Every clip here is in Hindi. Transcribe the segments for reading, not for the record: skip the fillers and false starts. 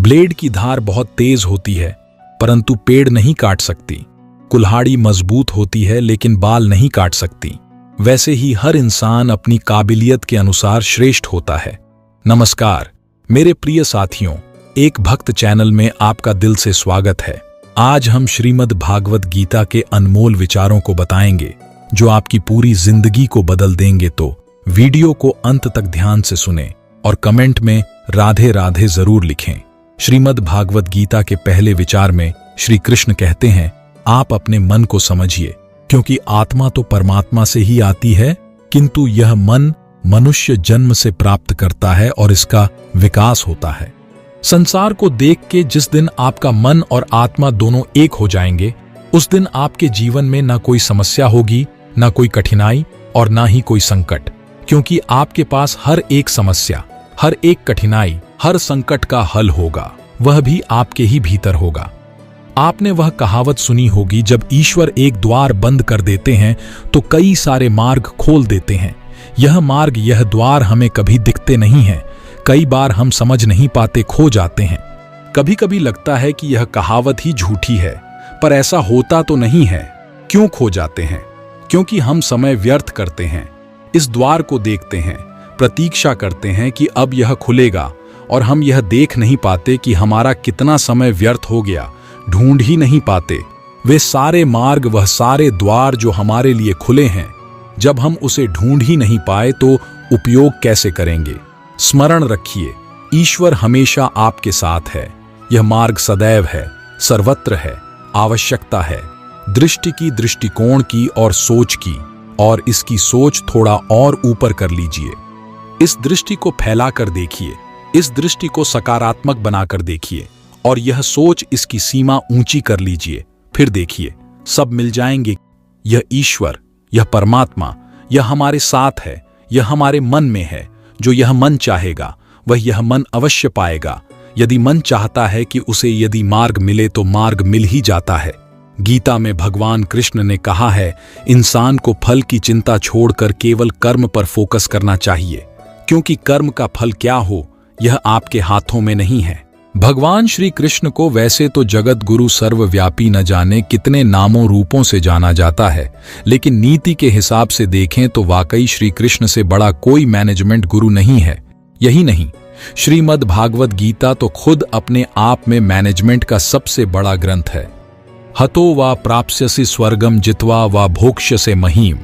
ब्लेड की धार बहुत तेज होती है, परंतु पेड़ नहीं काट सकती। कुल्हाड़ी मजबूत होती है लेकिन बाल नहीं काट सकती। वैसे ही हर इंसान अपनी काबिलियत के अनुसार श्रेष्ठ होता है। नमस्कार मेरे प्रिय साथियों, एक भक्त चैनल में आपका दिल से स्वागत है। आज हम श्रीमद् भागवत गीता के अनमोल विचारों को बताएंगे जो आपकी पूरी जिंदगी को बदल देंगे। तो वीडियो को अंत तक ध्यान से सुनें और कमेंट में राधे राधे जरूर लिखें। श्रीमद् भागवत गीता के पहले विचार में श्री कृष्ण कहते हैं, आप अपने मन को समझिए, क्योंकि आत्मा तो परमात्मा से ही आती है, किंतु यह मन मनुष्य जन्म से प्राप्त करता है और इसका विकास होता है। संसार को देख के जिस दिन आपका मन और आत्मा दोनों एक हो जाएंगे, उस दिन आपके जीवन में ना कोई समस्या होगी, ना कोई कठिनाई और ना ही कोई संकट, क्योंकि आपके पास हर एक समस्या, हर एक कठिनाई, हर संकट का हल होगा। वह भी आपके ही भीतर होगा। आपने वह कहावत सुनी होगी, जब ईश्वर एक द्वार बंद कर देते हैं तो कई सारे मार्ग खोल देते हैं। यह मार्ग, यह द्वार हमें कभी दिखते नहीं हैं। कई बार हम समझ नहीं पाते, खो जाते हैं। कभी कभी लगता है कि यह कहावत ही झूठी है, पर ऐसा होता तो नहीं है। क्यों खो जाते हैं? क्योंकि हम समय व्यर्थ करते हैं। इस द्वार को देखते हैं, प्रतीक्षा करते हैं कि अब यह खुलेगा, और हम यह देख नहीं पाते कि हमारा कितना समय व्यर्थ हो गया। ढूंढ ही नहीं पाते वे सारे मार्ग, वह सारे द्वार जो हमारे लिए खुले हैं। जब हम उसे ढूंढ ही नहीं पाए तो उपयोग कैसे करेंगे? स्मरण रखिए, ईश्वर हमेशा आपके साथ है। यह मार्ग सदैव है, सर्वत्र है। आवश्यकता है दृष्टि की, दृष्टिकोण की और सोच की, और इसकी सोच थोड़ा और ऊपर कर लीजिए। इस दृष्टि को फैलाकर देखिए, इस दृष्टि को सकारात्मक बनाकर देखिए, और यह सोच, इसकी सीमा ऊंची कर लीजिए। फिर देखिए, सब मिल जाएंगे। यह ईश्वर, यह परमात्मा, यह हमारे साथ है। यह हमारे मन में है। जो यह मन चाहेगा वह यह मन अवश्य पाएगा। यदि मन चाहता है कि उसे यदि मार्ग मिले तो मार्ग मिल ही जाता है। गीता में भगवान कृष्ण ने कहा है, इंसान को फल की चिंता छोड़कर केवल कर्म पर फोकस करना चाहिए, क्योंकि कर्म का फल क्या हो यह आपके हाथों में नहीं है। भगवान श्री कृष्ण को वैसे तो जगत गुरु, सर्वव्यापी न जाने कितने नामों रूपों से जाना जाता है, लेकिन नीति के हिसाब से देखें तो वाकई श्री कृष्ण से बड़ा कोई मैनेजमेंट गुरु नहीं है। यही नहीं, श्रीमद् भागवत गीता तो खुद अपने आप में मैनेजमेंट का सबसे बड़ा ग्रंथ है। हतो वा प्राप्स्यसि स्वर्गम जित्वा वा भोक्ष्यसे महीम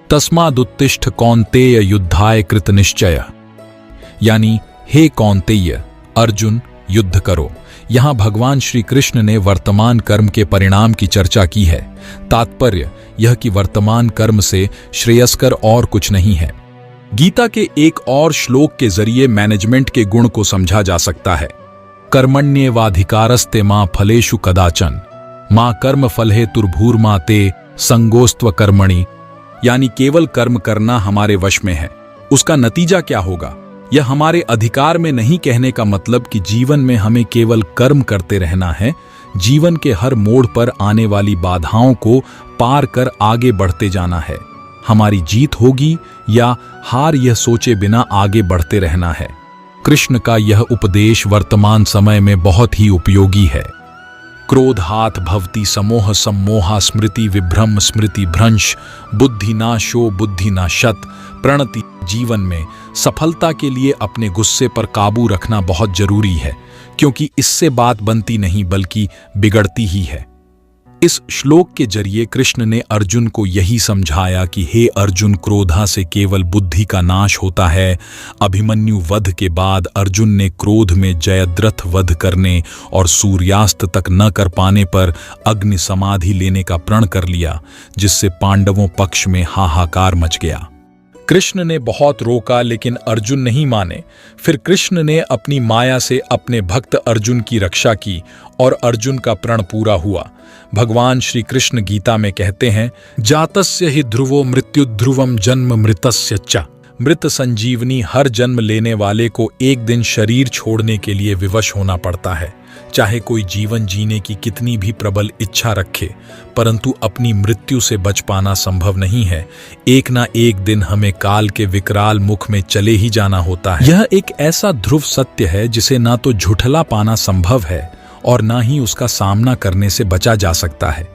तस्मादुत्तिष्ठ कौन्तेय युद्धाय कृत निश्चय। यानी, हे कौन्तेय, अर्जुन युद्ध करो। यहां भगवान श्री कृष्ण ने वर्तमान कर्म के परिणाम की चर्चा की है। तात्पर्य यह कि वर्तमान कर्म से श्रेयस्कर और कुछ नहीं है। गीता के एक और श्लोक के जरिए मैनेजमेंट के गुण को समझा जा सकता है। कर्मण्येवाधिकारस्ते मां फलेषु कदाचन मां कर्म फलहे तुर्भूर्मा ते संगोस्त्व कर्मणि। यानी केवल कर्म करना हमारे वश में है, उसका नतीजा क्या होगा यह हमारे अधिकार में नहीं। कहने का मतलब कि जीवन में हमें केवल कर्म करते रहना है। जीवन के हर मोड़ पर आने वाली बाधाओं को पार कर आगे बढ़ते जाना है। हमारी जीत होगी या हार, यह सोचे बिना आगे बढ़ते रहना है। कृष्ण का यह उपदेश वर्तमान समय में बहुत ही उपयोगी है। क्रोधात् भवति समोह सम्मोहा स्मृति विभ्रम स्मृति भ्रंश बुद्धिनाशो बुद्धिनाशत। प्रणति जीवन में सफलता के लिए अपने गुस्से पर काबू रखना बहुत जरूरी है, क्योंकि इससे बात बनती नहीं बल्कि बिगड़ती ही है। इस श्लोक के जरिए कृष्ण ने अर्जुन को यही समझाया कि हे अर्जुन, क्रोधा से केवल बुद्धि का नाश होता है। अभिमन्यु वध के बाद अर्जुन ने क्रोध में जयद्रथ वध करने और सूर्यास्त तक न कर पाने पर अग्नि समाधि लेने का प्रण कर लिया, जिससे पांडवों पक्ष में हाहाकार मच गया। कृष्ण ने बहुत रोका लेकिन अर्जुन नहीं माने। फिर कृष्ण ने अपनी माया से अपने भक्त अर्जुन की रक्षा की और अर्जुन का प्रण पूरा हुआ। भगवान श्री कृष्ण गीता में कहते हैं, जातस्य हि ध्रुवो मृत्यु ध्रुवम जन्म मृतस्य च मृत संजीवनी हर जन्म लेने वाले को एक दिन शरीर छोड़ने के लिए विवश होना पड़ता है। चाहे कोई जीवन जीने की कितनी भी प्रबल इच्छा रखे, परंतु अपनी मृत्यु से बच पाना संभव नहीं है। एक ना एक दिन हमें काल के विकराल मुख में चले ही जाना होता है। यह एक ऐसा ध्रुव सत्य है जिसे ना तो झुठला पाना संभव है और ना ही उसका सामना करने से बचा जा सकता है।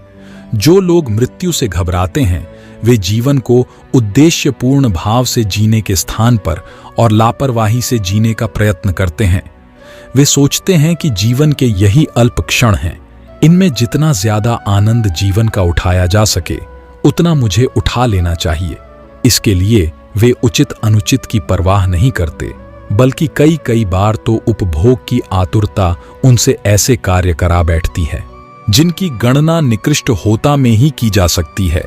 जो लोग मृत्यु से घबराते हैं वे जीवन को उद्देश्यपूर्ण भाव से जीने के स्थान पर और लापरवाही से जीने का प्रयत्न करते हैं। वे सोचते हैं कि जीवन के यही अल्प क्षण हैं, इनमें जितना ज्यादा आनंद जीवन का उठाया जा सके उतना मुझे उठा लेना चाहिए। इसके लिए वे उचित अनुचित की परवाह नहीं करते, बल्कि कई कई बार तो उपभोग की आतुरता उनसे ऐसे कार्य करा बैठती है जिनकी गणना निकृष्ट होता में ही की जा सकती है।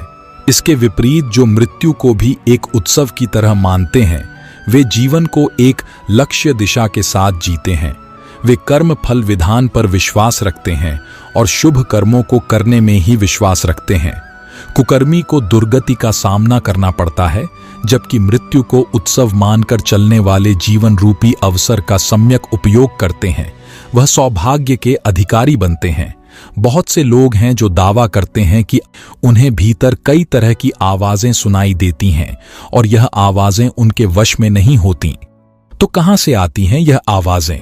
इसके विपरीत जो मृत्यु को भी एक उत्सव की तरह मानते हैं, वे जीवन को एक लक्ष्य दिशा के साथ जीते हैं। वे कर्म फल विधान पर विश्वास रखते हैं और शुभ कर्मों को करने में ही विश्वास रखते हैं। कुकर्मी को दुर्गति का सामना करना पड़ता है, जबकि मृत्यु को उत्सव मानकर चलने वाले जीवन रूपी अवसर का सम्यक उपयोग करते हैं। वह सौभाग्य के अधिकारी बनते हैं। बहुत से लोग हैं जो दावा करते हैं कि उन्हें भीतर कई तरह की आवाजें सुनाई देती हैं और यह आवाजें उनके वश में नहीं होती। तो कहां से आती हैं यह आवाजें?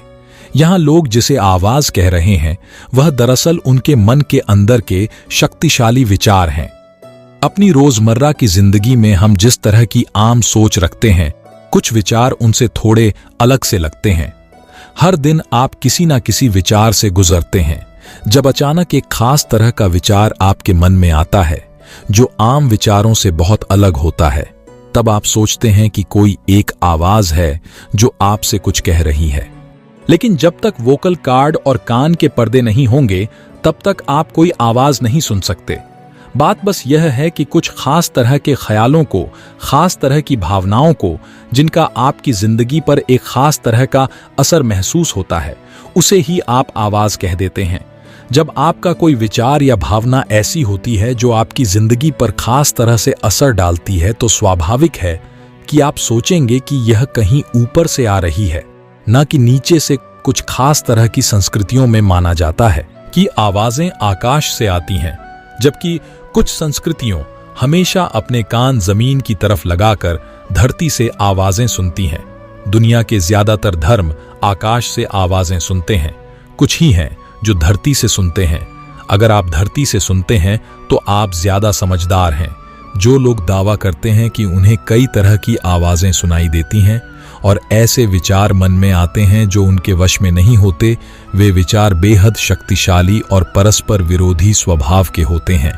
यहां लोग जिसे आवाज कह रहे हैं वह दरअसल उनके मन के अंदर के शक्तिशाली विचार हैं। अपनी रोजमर्रा की जिंदगी में हम जिस तरह की आम सोच रखते हैं, कुछ विचार उनसे थोड़े अलग से लगते हैं। हर दिन आप किसी ना किसी विचार से गुजरते हैं। जब अचानक एक खास तरह का विचार आपके मन में आता है जो आम विचारों से बहुत अलग होता है, तब आप सोचते हैं कि कोई एक आवाज है जो आपसे कुछ कह रही है। लेकिन जब तक वोकल कार्ड और कान के पर्दे नहीं होंगे तब तक आप कोई आवाज नहीं सुन सकते। बात बस यह है कि कुछ खास तरह के ख्यालों को, खास तरह की भावनाओं को, जिनका आपकी जिंदगी पर एक खास तरह का असर महसूस होता है, उसे ही आप आवाज कह देते हैं। जब आपका कोई विचार या भावना ऐसी होती है जो आपकी जिंदगी पर खास तरह से असर डालती है, तो स्वाभाविक है कि आप सोचेंगे कि यह कहीं ऊपर से आ रही है, न कि नीचे से। कुछ खास तरह की संस्कृतियों में माना जाता है कि आवाजें आकाश से आती हैं, जबकि कुछ संस्कृतियों हमेशा अपने कान जमीन की तरफ लगाकर धरती से आवाजें सुनती हैं। दुनिया के ज्यादातर धर्म आकाश से आवाजें सुनते हैं। कुछ ही हैं जो धरती से सुनते हैं। अगर आप धरती से सुनते हैं तो आप ज्यादा समझदार हैं। जो लोग दावा करते हैं कि उन्हें कई तरह की आवाजें सुनाई देती हैं और ऐसे विचार मन में आते हैं जो उनके वश में नहीं होते, वे विचार बेहद शक्तिशाली और परस्पर विरोधी स्वभाव के होते हैं,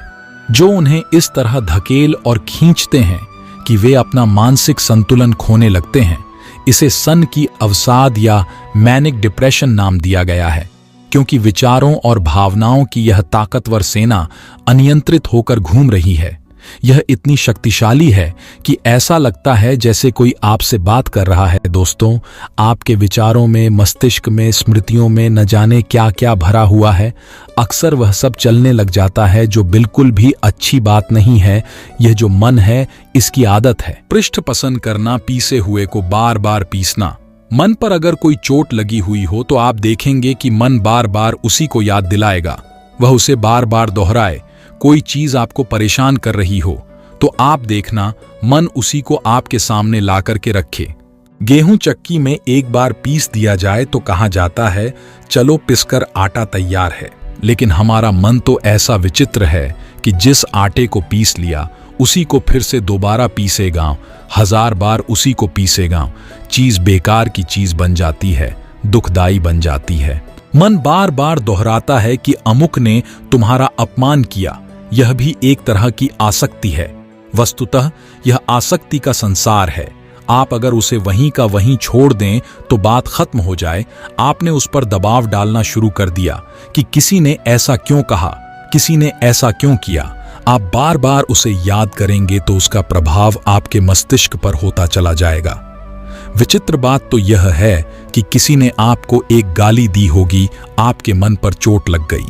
जो उन्हें इस तरह धकेल और खींचते हैं कि वे अपना मानसिक संतुलन खोने लगते हैं। इसे सन की अवसाद या मैनिक डिप्रेशन नाम दिया गया है, क्योंकि विचारों और भावनाओं की यह ताकतवर सेना अनियंत्रित होकर घूम रही है। यह इतनी शक्तिशाली है कि ऐसा लगता है जैसे कोई आपसे बात कर रहा है। दोस्तों, आपके विचारों में, मस्तिष्क में, स्मृतियों में न जाने क्या क्या भरा हुआ है। अक्सर वह सब चलने लग जाता है जो बिल्कुल भी अच्छी बात नहीं है। यह जो मन है, इसकी आदत है पृष्ठ पसंद करना, पीसे हुए को बार बार पीसना। मन पर अगर कोई चोट लगी हुई हो तो आप देखेंगे कि मन बार बार उसी को याद दिलाएगा, वह उसे बार बार दोहराए। कोई चीज आपको परेशान कर रही हो तो आप देखना मन उसी को आपके सामने ला करके रखे। गेहूं चक्की में एक बार पीस दिया जाए तो कहा जाता है चलो पिसकर आटा तैयार है, लेकिन हमारा मन तो ऐसा विचित्र है कि जिस आटे को पीस लिया उसी को फिर से दोबारा पीसेगा, 1000 बार उसी को पीसेगा। चीज बेकार की चीज बन जाती है, दुखदाई बन जाती है। मन बार बार दोहराता है कि अमुक ने तुम्हारा अपमान किया। यह भी एक तरह की आसक्ति है। वस्तुतः यह आसक्ति का संसार है। आप अगर उसे वहीं का वहीं छोड़ दें तो बात खत्म हो जाए। आपने उस पर दबाव डालना शुरू कर दिया कि किसी ने ऐसा क्यों कहा, किसी ने ऐसा क्यों किया। आप बार बार उसे याद करेंगे तो उसका प्रभाव आपके मस्तिष्क पर होता चला जाएगा। विचित्र बात तो यह है कि किसी ने आपको एक गाली दी होगी, आपके मन पर चोट लग गई।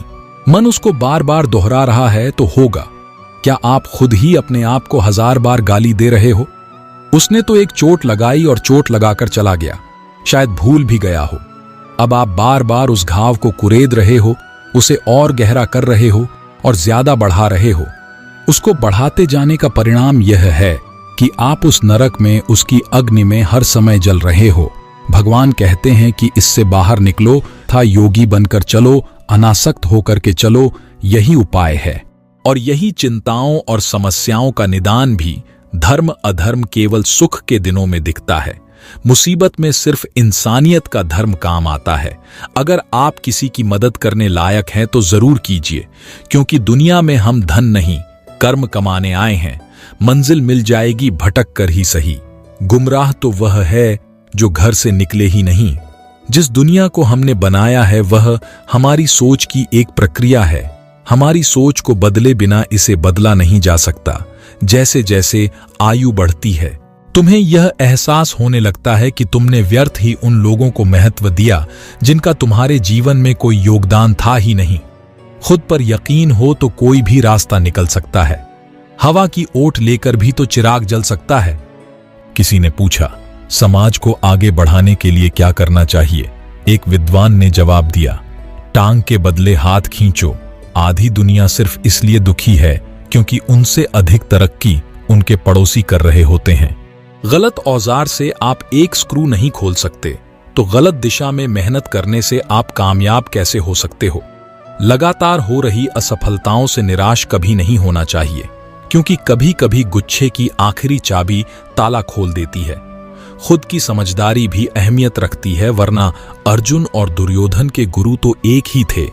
मन उसको बार बार दोहरा रहा है तो होगा। क्या आप खुद ही अपने आप को 1000 बार गाली दे रहे हो? उसने तो एक चोट लगाई और चोट लगाकर चला गया, शायद भूल भी गया हो। अब आप बार बार उस घाव को कुरेद रहे हो, उसे और गहरा कर रहे हो और ज्यादा बढ़ा रहे हो। उसको बढ़ाते जाने का परिणाम यह है कि आप उस नरक में, उसकी अग्नि में हर समय जल रहे हो। भगवान कहते हैं कि इससे बाहर निकलो था योगी बनकर चलो, अनासक्त होकर के चलो, यही उपाय है। और यही चिंताओं और समस्याओं का निदान भी धर्म अधर्म केवल सुख के दिनों में दिखता है। मुसीबत में सिर्फ इंसानियत का धर्म काम आता है। अगर आप किसी की मदद करने लायक हैं तो जरूर कीजिए, क्योंकि दुनिया में हम धन नहीं कर्म कमाने आए हैं। मंजिल मिल जाएगी भटक कर ही सही। गुमराह तो वह है जो घर से निकले ही नहीं। जिस दुनिया को हमने बनाया है वह हमारी सोच की एक प्रक्रिया है। हमारी सोच को बदले बिना इसे बदला नहीं जा सकता। जैसे जैसे आयु बढ़ती है, तुम्हें यह एहसास होने लगता है कि तुमने व्यर्थ ही उन लोगों को महत्व दिया जिनका तुम्हारे जीवन में कोई योगदान था ही नहीं। खुद पर यकीन हो तो कोई भी रास्ता निकल सकता है। हवा की ओट लेकर भी तो चिराग जल सकता है। किसी ने पूछा, समाज को आगे बढ़ाने के लिए क्या करना चाहिए? एक विद्वान ने जवाब दिया, टांग के बदले हाथ खींचो। आधी दुनिया सिर्फ इसलिए दुखी है क्योंकि उनसे अधिक तरक्की उनके पड़ोसी कर रहे होते हैं। गलत औजार से आप एक स्क्रू नहीं खोल सकते, तो गलत दिशा में मेहनत करने से आप कामयाब कैसे हो सकते हो? लगातार हो रही असफलताओं से निराश कभी नहीं होना चाहिए, क्योंकि कभी कभी गुच्छे की आखिरी चाबी ताला खोल देती है। खुद की समझदारी भी अहमियत रखती है, वरना अर्जुन और दुर्योधन के गुरु तो एक ही थे।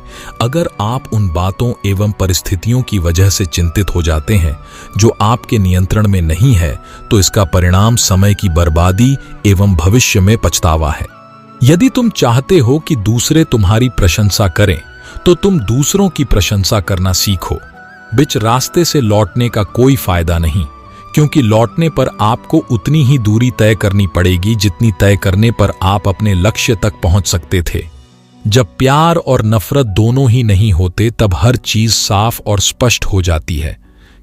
अगर आप उन बातों एवं परिस्थितियों की वजह से चिंतित हो जाते हैं जो आपके नियंत्रण में नहीं है, तो इसका परिणाम समय की बर्बादी एवं भविष्य में पछतावा है। यदि तुम चाहते हो कि दूसरे तुम्हारी प्रशंसा करें, तो तुम दूसरों की प्रशंसा करना सीखो। बीच रास्ते से लौटने का कोई फायदा नहीं, क्योंकि लौटने पर आपको उतनी ही दूरी तय करनी पड़ेगी जितनी तय करने पर आप अपने लक्ष्य तक पहुंच सकते थे। जब प्यार और नफरत दोनों ही नहीं होते, तब हर चीज साफ और स्पष्ट हो जाती है।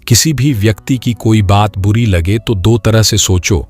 किसी भी व्यक्ति की कोई बात बुरी लगे तो दो तरह से सोचो।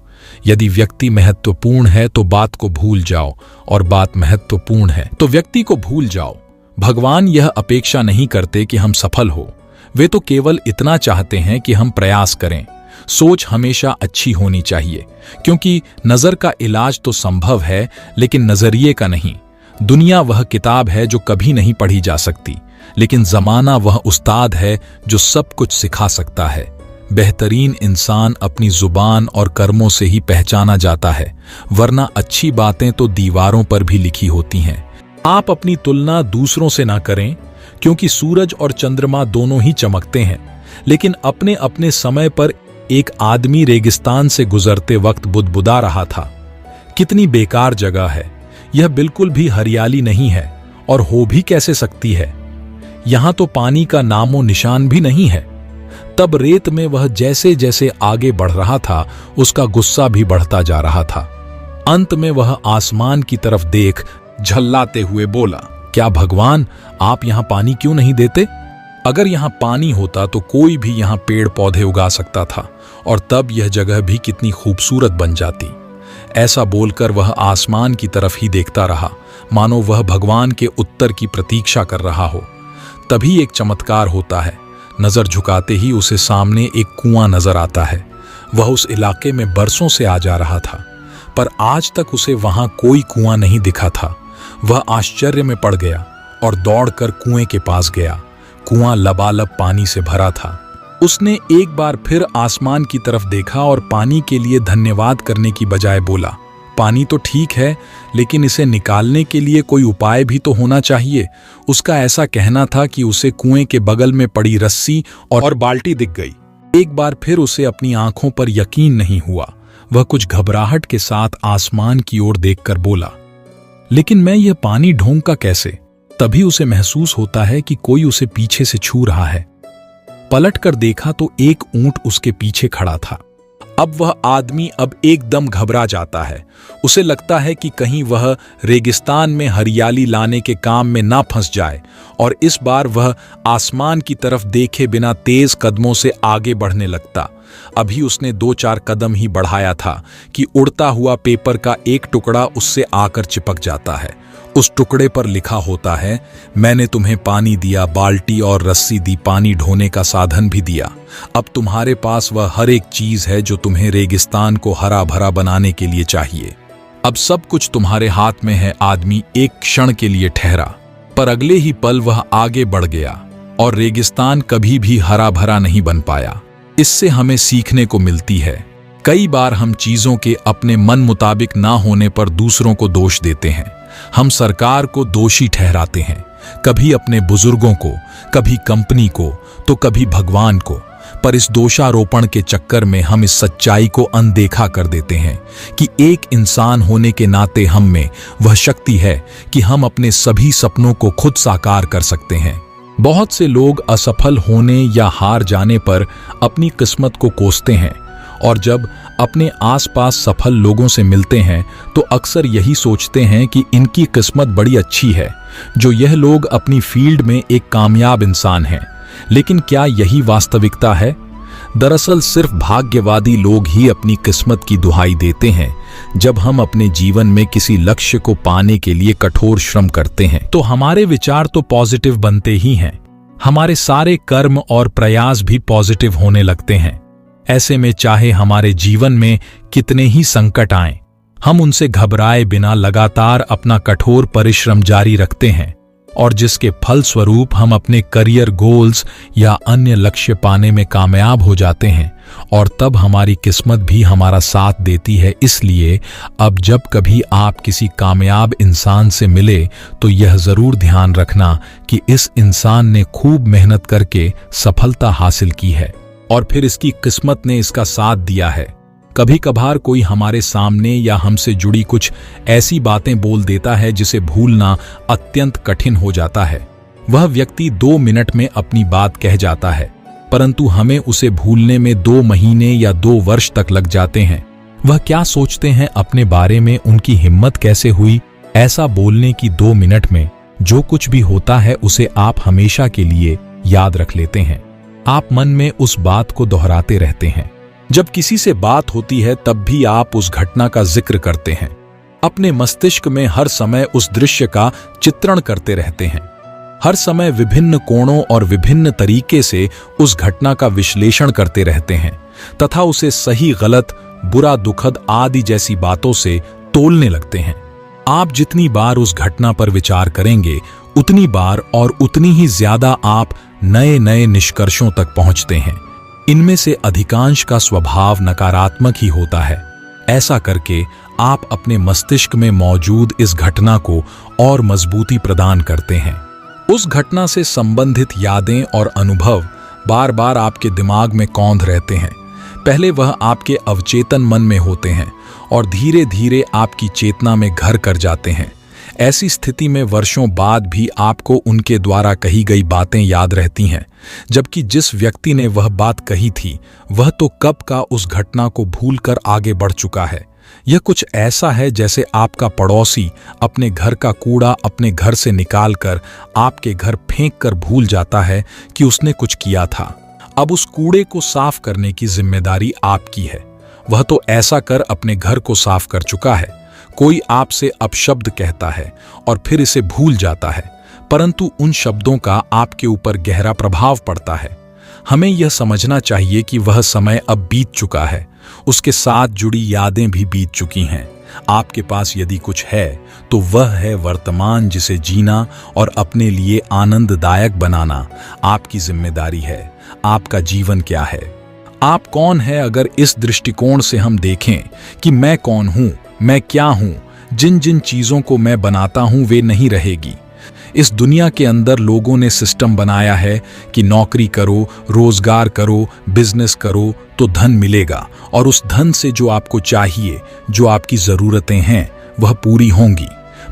यदि व्यक्ति महत्वपूर्ण है तो बात को भूल जाओ, और बात महत्वपूर्ण है तो व्यक्ति को भूल जाओ। भगवान यह अपेक्षा नहीं करते कि हम सफल हो, वे तो केवल इतना चाहते हैं कि हम प्रयास करें। सोच हमेशा अच्छी होनी चाहिए, क्योंकि नजर का इलाज तो संभव है, लेकिन नजरिए का नहीं। दुनिया वह किताब है जो कभी नहीं पढ़ी जा सकती, लेकिन जमाना वह उस्ताद है जो सब कुछ सिखा सकता है। बेहतरीन इंसान अपनी जुबान और कर्मों से ही पहचाना जाता है, वरना अच्छी बातें तो दीवारों पर भी लिखी होती हैं। आप अपनी तुलना दूसरों से ना करें, क्योंकि सूरज और चंद्रमा दोनों ही चमकते हैं, लेकिन अपने अपने समय पर एक आदमी रेगिस्तान से गुजरते वक्त बुदबुदा रहा था, कितनी बेकार जगह है, यह बिल्कुल भी हरियाली नहीं है, और हो भी कैसे सकती है, यहां तो पानी का नामो निशान भी नहीं है। तब रेत में वह जैसे जैसे आगे बढ़ रहा था, उसका गुस्सा भी बढ़ता जा रहा था। अंत में वह आसमान की तरफ देख झल्लाते हुए बोला, क्या भगवान, आप यहां पानी क्यों नहीं देते? अगर यहां पानी होता तो कोई भी यहां पेड़ पौधे उगा सकता था, और तब यह जगह भी कितनी खूबसूरत बन जाती। ऐसा बोलकर वह आसमान की तरफ ही देखता रहा, मानो वह भगवान के उत्तर की प्रतीक्षा कर रहा हो। तभी एक चमत्कार होता है। नजर झुकाते ही उसे सामने एक कुआं नजर आता है। वह उस इलाके में बरसों से आ जा रहा था, पर आज तक उसे वहां कोई कुआं नहीं दिखा था। वह आश्चर्य में पड़ गया और दौड़कर कुएं के पास गया। कुआं लबालब पानी से भरा था। उसने एक बार फिर आसमान की तरफ देखा और पानी के लिए धन्यवाद करने की बजाय बोला, पानी तो ठीक है, लेकिन इसे निकालने के लिए कोई उपाय भी तो होना चाहिए। उसका ऐसा कहना था कि उसे कुएं के बगल में पड़ी रस्सी और बाल्टी दिख गई। एक बार फिर उसे अपनी आंखों पर यकीन नहीं हुआ। वह कुछ घबराहट के साथ आसमान की ओर देखकर बोला, लेकिन मैं यह पानी ढूंढूंगा कैसे? तभी उसे महसूस होता है कि कोई उसे पीछे से छू रहा है। पलटकर देखा तो एक ऊंट उसके पीछे खड़ा था। अब वह आदमी अब एकदम घबरा जाता है। उसे लगता है कि कहीं वह रेगिस्तान में हरियाली लाने के काम में ना फंस जाए, और इस बार वह आसमान की तरफ देखे बिना तेज कदमों से आगे बढ़ने लगता। अभी उसने 2-4 कदम ही बढ़ाया था कि उड़ता हुआ पेपर का एक टुकड़ा उससे आकर चिपक जाता है। उस टुकड़े पर लिखा होता है, मैंने तुम्हें पानी दिया, बाल्टी और रस्सी दी, पानी ढोने का साधन भी दिया। अब तुम्हारे पास वह हर एक चीज है जो तुम्हें रेगिस्तान को हरा भरा बनाने के लिए चाहिए। अब सब कुछ तुम्हारे हाथ में है। आदमी एक क्षण के लिए ठहरा, पर अगले ही पल वह आगे बढ़ गया और रेगिस्तान कभी भी हरा भरा नहीं बन पाया। इससे हमें सीखने को मिलती है। कई बार हम चीजों के अपने मन मुताबिक ना होने पर दूसरों को दोष देते हैं। हम सरकार को दोषी ठहराते हैं, कभी अपने बुजुर्गों को, कभी कंपनी को, तो कभी भगवान को। पर इस दोषारोपण के चक्कर में हम इस सच्चाई को अनदेखा कर देते हैं कि एक इंसान होने के नाते हम में वह शक्ति है कि हम अपने सभी सपनों को खुद साकार कर सकते हैं। बहुत से लोग असफल होने या हार जाने पर अपनी किस्मत को कोसते हैं, और जब अपने आसपास सफल लोगों से मिलते हैं तो अक्सर यही सोचते हैं कि इनकी किस्मत बड़ी अच्छी है, जो यह लोग अपनी फील्ड में एक कामयाब इंसान हैं। लेकिन क्या यही वास्तविकता है? दरअसल सिर्फ भाग्यवादी लोग ही अपनी किस्मत की दुहाई देते हैं। जब हम अपने जीवन में किसी लक्ष्य को पाने के लिए कठोर श्रम करते हैं तो हमारे विचार तो पॉजिटिव बनते ही हैं, हमारे सारे कर्म और प्रयास भी पॉजिटिव होने लगते हैं। ऐसे में चाहे हमारे जीवन में कितने ही संकट आएं, हम उनसे घबराए बिना लगातार अपना कठोर परिश्रम जारी रखते हैं, और जिसके फलस्वरूप हम अपने करियर गोल्स या अन्य लक्ष्य पाने में कामयाब हो जाते हैं, और तब हमारी किस्मत भी हमारा साथ देती है। इसलिए अब जब कभी आप किसी कामयाब इंसान से मिले तो यह जरूर ध्यान रखना कि इस इंसान ने खूब मेहनत करके सफलता हासिल की है और फिर इसकी किस्मत ने इसका साथ दिया है। कभी कभार कोई हमारे सामने या हमसे जुड़ी कुछ ऐसी बातें बोल देता है जिसे भूलना अत्यंत कठिन हो जाता है। वह व्यक्ति 2 मिनट में अपनी बात कह जाता है, परंतु हमें उसे भूलने में 2 महीने या 2 वर्ष तक लग जाते हैं। वह क्या सोचते हैं अपने बारे में, उनकी हिम्मत कैसे हुई ऐसा बोलने की 2 मिनट में? जो कुछ भी होता है उसे आप हमेशा के लिए याद रख लेते हैं। आप मन में उस बात को दोहराते रहते हैं। जब किसी से बात होती है तब भी आप उस घटना का जिक्र करते हैं। अपने मस्तिष्क में हर समय उस दृश्य का चित्रण करते रहते हैं। हर समय विभिन्न कोणों और विभिन्न तरीके से उस घटना का विश्लेषण करते रहते हैं तथा उसे सही गलत, बुरा दुखद आदि जैसी बातों से तोलने लगते हैं। आप जितनी बार उस घटना पर विचार करेंगे उतनी बार और उतनी ही ज्यादा आप नए नए निष्कर्षों तक पहुंचते हैं। इनमें से अधिकांश का स्वभाव नकारात्मक ही होता है। ऐसा करके आप अपने मस्तिष्क में मौजूद इस घटना को और मजबूती प्रदान करते हैं। उस घटना से संबंधित यादें और अनुभव बार बार आपके दिमाग में कौंध रहते हैं। पहले वह आपके अवचेतन मन में होते हैं और धीरे धीरे आपकी चेतना में घर कर जाते हैं। ऐसी स्थिति में वर्षों बाद भी आपको उनके द्वारा कही गई बातें याद रहती हैं, जबकि जिस व्यक्ति ने वह बात कही थी वह तो कब का उस घटना को भूलकर आगे बढ़ चुका है। यह कुछ ऐसा है जैसे आपका पड़ोसी अपने घर का कूड़ा अपने घर से निकालकर आपके घर फेंक कर भूल जाता है कि उसने कुछ किया था। अब उस कूड़े को साफ करने की जिम्मेदारी आपकी है। वह तो ऐसा कर अपने घर को साफ कर चुका है। कोई आपसे अपशब्द कहता है और फिर इसे भूल जाता है, परंतु उन शब्दों का आपके ऊपर गहरा प्रभाव पड़ता है। हमें यह समझना चाहिए कि वह समय अब बीत चुका है, उसके साथ जुड़ी यादें भी बीत चुकी हैं। आपके पास यदि कुछ है तो वह है वर्तमान, जिसे जीना और अपने लिए आनंददायक बनाना आपकी जिम्मेदारी है। आपका जीवन क्या है, आप कौन है? अगर इस दृष्टिकोण से हम देखें कि मैं कौन हूं, मैं क्या हूं, जिन जिन चीजों को मैं बनाता हूं वे नहीं रहेगी। इस दुनिया के अंदर लोगों ने सिस्टम बनाया है कि नौकरी करो, रोजगार करो, बिजनेस करो तो धन मिलेगा, और उस धन से जो आपको चाहिए, जो आपकी जरूरतें हैं वह पूरी होंगी।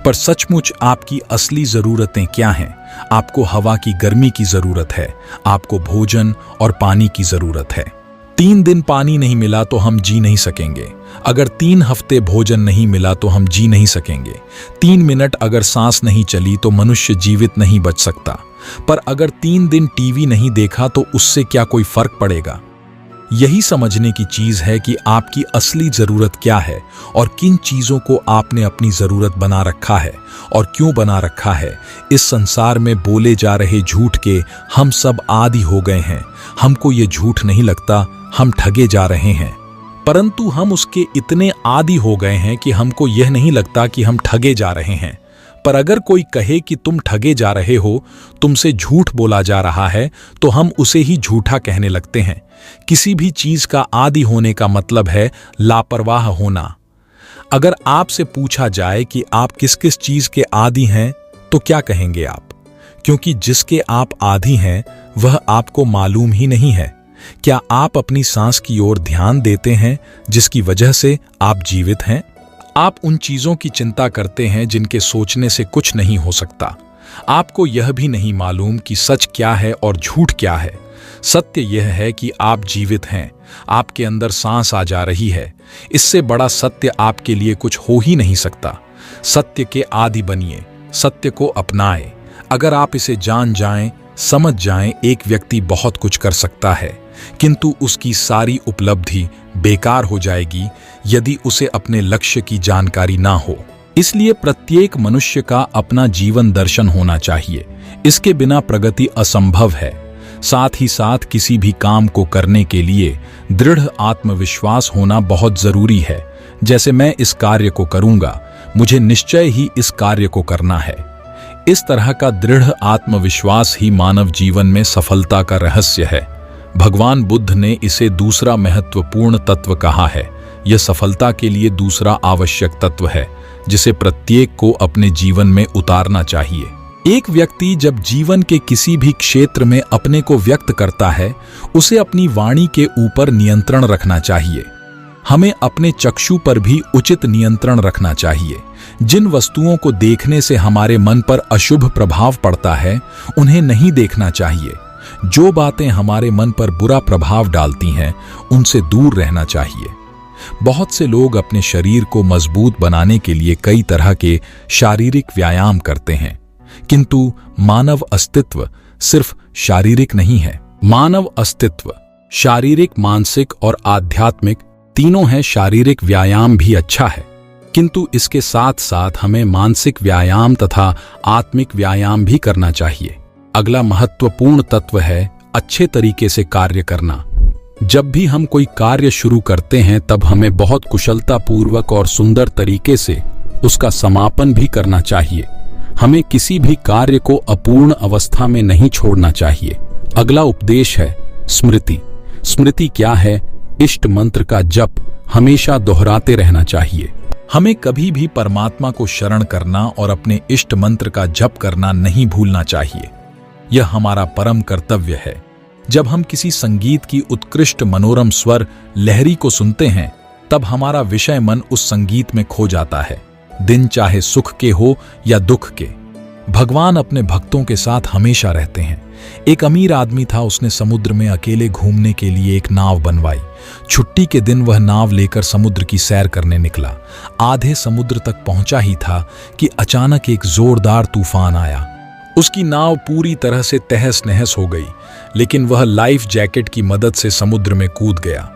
पर सचमुच आपकी असली जरूरतें क्या हैं? आपको हवा की गर्मी की जरूरत है, आपको भोजन और पानी की जरूरत है। 3 दिन पानी नहीं मिला तो हम जी नहीं सकेंगे। अगर 3 हफ्ते भोजन नहीं मिला तो हम जी नहीं सकेंगे। 3 मिनट अगर सांस नहीं चली तो मनुष्य जीवित नहीं बच सकता। पर अगर 3 दिन टीवी नहीं देखा तो उससे क्या कोई फर्क पड़ेगा? यही समझने की चीज है कि आपकी असली जरूरत क्या है और किन चीजों को आपने अपनी जरूरत बना रखा है और क्यों बना रखा है। इस संसार में बोले जा रहे झूठ के हम सब आदी हो गए हैं। हमको ये झूठ नहीं लगता हम ठगे जा रहे हैं, परंतु हम उसके इतने आदी हो गए हैं कि हमको यह नहीं लगता कि हम ठगे जा रहे हैं। पर अगर कोई कहे कि तुम ठगे जा रहे हो, तुमसे झूठ बोला जा रहा है, तो हम उसे ही झूठा कहने लगते हैं। किसी भी चीज का आदी होने का मतलब है लापरवाह होना। अगर आपसे पूछा जाए कि आप किस किस चीज के आदी हैं, तो क्या कहेंगे आप? क्योंकि जिसके आप आदी हैं वह आपको मालूम ही नहीं है। क्या आप अपनी सांस की ओर ध्यान देते हैं जिसकी वजह से आप जीवित हैं? आप उन चीजों की चिंता करते हैं जिनके सोचने से कुछ नहीं हो सकता। आपको यह भी नहीं मालूम कि सच क्या है और झूठ क्या है। सत्य यह है कि आप जीवित हैं, आपके अंदर सांस आ जा रही है। इससे बड़ा सत्य आपके लिए कुछ हो ही नहीं सकता। सत्य के आदी बनिए, सत्य को अपनाएं। अगर आप इसे जान जाएं, समझ जाएं, एक व्यक्ति बहुत कुछ कर सकता है, किंतु उसकी सारी उपलब्धि बेकार हो जाएगी यदि उसे अपने लक्ष्य की जानकारी ना हो। इसलिए प्रत्येक मनुष्य का अपना जीवन दर्शन होना चाहिए। इसके बिना प्रगति असंभव है। साथ ही साथ किसी भी काम को करने के लिए दृढ़ आत्मविश्वास होना बहुत जरूरी है। जैसे मैं इस कार्य को करूंगा, मुझे निश्चय ही इस कार्य को करना है। इस तरह का दृढ़ आत्मविश्वास ही मानव जीवन में सफलता का रहस्य है। भगवान बुद्ध ने इसे दूसरा महत्वपूर्ण तत्व कहा है। यह सफलता के लिए दूसरा आवश्यक तत्व है जिसे प्रत्येक को अपने जीवन में उतारना चाहिए। एक व्यक्ति जब जीवन के किसी भी क्षेत्र में अपने को व्यक्त करता है, उसे अपनी वाणी के ऊपर नियंत्रण रखना चाहिए। हमें अपने चक्षु पर भी उचित नियंत्रण रखना चाहिए। जिन वस्तुओं को देखने से हमारे मन पर अशुभ प्रभाव पड़ता है, उन्हें नहीं देखना चाहिए। जो बातें हमारे मन पर बुरा प्रभाव डालती हैं, उनसे दूर रहना चाहिए। बहुत से लोग अपने शरीर को मजबूत बनाने के लिए कई तरह के शारीरिक व्यायाम करते हैं, किंतु मानव अस्तित्व सिर्फ शारीरिक नहीं है। मानव अस्तित्व शारीरिक, मानसिक और आध्यात्मिक तीनों है। शारीरिक व्यायाम भी अच्छा है, किंतु इसके साथ साथ हमें मानसिक व्यायाम तथा आत्मिक व्यायाम भी करना चाहिए। अगला महत्वपूर्ण तत्व है अच्छे तरीके से कार्य करना। जब भी हम कोई कार्य शुरू करते हैं, तब हमें बहुत कुशलतापूर्वक और सुंदर तरीके से उसका समापन भी करना चाहिए। हमें किसी भी कार्य को अपूर्ण अवस्था में नहीं छोड़ना चाहिए। अगला उपदेश है स्मृति। स्मृति क्या है? इष्ट मंत्र का जप हमेशा दोहराते रहना चाहिए। हमें कभी भी परमात्मा को शरण करना और अपने इष्ट मंत्र का जप करना नहीं भूलना चाहिए। यह हमारा परम कर्तव्य है। जब हम किसी संगीत की उत्कृष्ट मनोरम स्वर लहरी को सुनते हैं, तब हमारा विषय मन उस संगीत में खो जाता है, दिन चाहे सुख के हो या दुख के। भगवान अपने भक्तों के साथ हमेशा रहते हैं। एक अमीर आदमी था, उसने समुद्र में अकेले घूमने के लिए एक नाव बनवाई। छुट्टी के दिन वह नाव लेकर समुद्र की सैर करने निकला। आधे समुद्र तक पहुंचा ही था कि अचानक एक जोरदार तूफान आया। उसकी नाव पूरी तरह से तहस नहस हो गई, लेकिन वह लाइफ जैकेट की मदद से समुद्र में कूद गया।